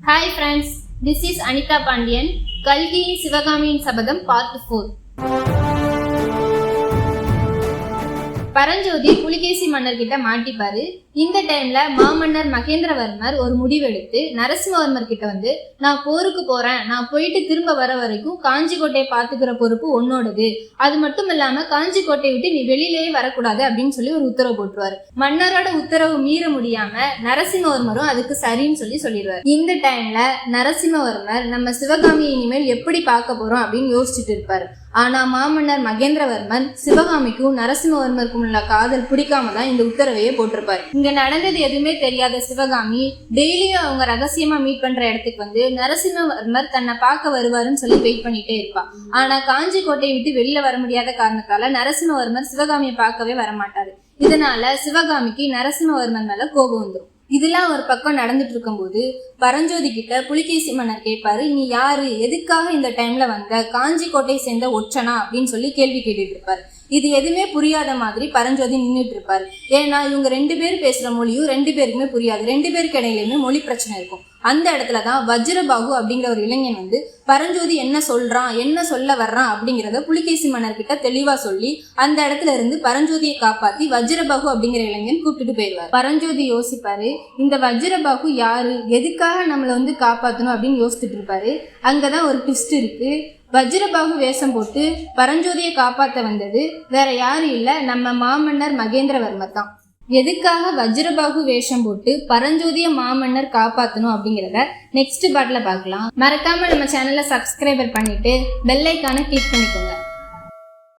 Hi friends, this is Anita Pandian, Kalkiyin Sivagamiyin Sabadam Part 4. Paranjothi Pulikesi மன்னர்கிட்ட மாட்டிப்பாரு. இந்த டைம்ல மாமன்னர் மகேந்திரவர்மர் ஒரு முடிவெடுத்து நரசிம்மவர்மர் கிட்ட வந்து, நான் போருக்கு போறேன், நான் போயிட்டு திரும்ப வர வரைக்கும் காஞ்சி கோட்டையை பாத்துக்கிற பொறுப்பு உன்னோடது, அது மட்டும் இல்லாம காஞ்சி கோட்டையை விட்டு நீ வெளியிலேயே வரக்கூடாது அப்படின்னு சொல்லி ஒரு உத்தரவு போட்டுருவாரு. மன்னரோட உத்தரவு மீற முடியாம நரசிம்மவர்மரும் அதுக்கு சரின்னு சொல்லிடுவாரு. இந்த டைம்ல நரசிம்மவர்மர் நம்ம சிவகாமியை இனிமேல் எப்படி பார்க்க போறோம் அப்படின்னு யோசிச்சுட்டு இருப்பாரு. ஆனா மாமன்னர் மகேந்திரவர்மன் சிவகாமிக்கும் நரசிம்மவர்மருக்கும் உள்ள காதல் பிடிக்காம தான் இந்த உத்தரவையே போட்டிருப்பாரு. இங்க நடந்தது எதுவுமே தெரியாத சிவகாமி டெய்லியும் அவங்க ரகசியமா மீட் பண்ற இடத்துக்கு வந்து நரசிம்மவர்மர் தன்னை பார்க்க வருவாருன்னு சொல்லி வெயிட் பண்ணிட்டே இருப்பா. ஆனா காஞ்சி கோட்டையை விட்டு வெளியில வர முடியாத காரணத்தால நரசிம்மவர்மர் சிவகாமியை பார்க்கவே வரமாட்டாரு. இதனால சிவகாமிக்கு நரசிம்மவர்மன் மேல கோபம் வந்துடும். இதெல்லாம் ஒரு பக்கம் நடந்துட்டு இருக்கும்போது பரஞ்சோதி கிட்ட புலிகேசி மன்னர் கேட்பாரு, நீ யாரு, எதுக்காக இந்த டைம்ல வந்த, காஞ்சி கோட்டை சேர்ந்த ஒற்றனா அப்படின்னு சொல்லி கேள்வி கேட்டுட்டு இருப்பாரு. இது எதுவுமே புரியாத மாதிரி பரஞ்சோதி நின்றுட்டு இருப்பாரு. ஏன்னா இவங்க ரெண்டு பேர் பேசுற மொழியும் ரெண்டு பேருக்குமே புரியாது. ரெண்டு பேருக்கு இடையிலுமே மொழி பிரச்சனை இருக்கும். அந்த இடத்துலதான் வஜ்ரபாகு அப்படிங்கிற ஒரு இளைஞன் வந்து பரஞ்சோதி என்ன சொல்றான், என்ன சொல்ல வர்றான் அப்படிங்கிறத புலிகேசி மன்னர் கிட்ட தெளிவா சொல்லி அந்த இடத்துல இருந்து பரஞ்சோதியை காப்பாத்தி வஜ்ரபாகு அப்படிங்கிற இளைஞன் கூப்பிட்டுட்டு போயிடுவார். பரஞ்சோதி யோசிப்பாரு, இந்த வஜ்ரபாகு யாரு, எதுக்காக நம்மளை வந்து காப்பாத்தணும் அப்படின்னு யோசிச்சுட்டு இருப்பாரு. அங்கதான் ஒரு ட்விஸ்ட் இருக்கு. வஜ்ரபாகு வேஷம் போட்டு பரஞ்சோதியை காப்பாற்ற வந்தது வேற யாரும் இல்ல, நம்ம மாமன்னர் மகேந்திரவர்மர் தான். எதுக்காக வஜ்ரபாகு வேஷம் போட்டு பரஞ்சோதிய மாமன்னர் காப்பாற்றணும் அப்படிங்கிறத நெக்ஸ்ட் பார்ட்ல பார்க்கலாம். மறக்காம நம்ம சேனலை சப்ஸ்கிரைபர் பண்ணிட்டு பெல் ஐக்கானை கிளிக் பண்ணிக்கோங்க.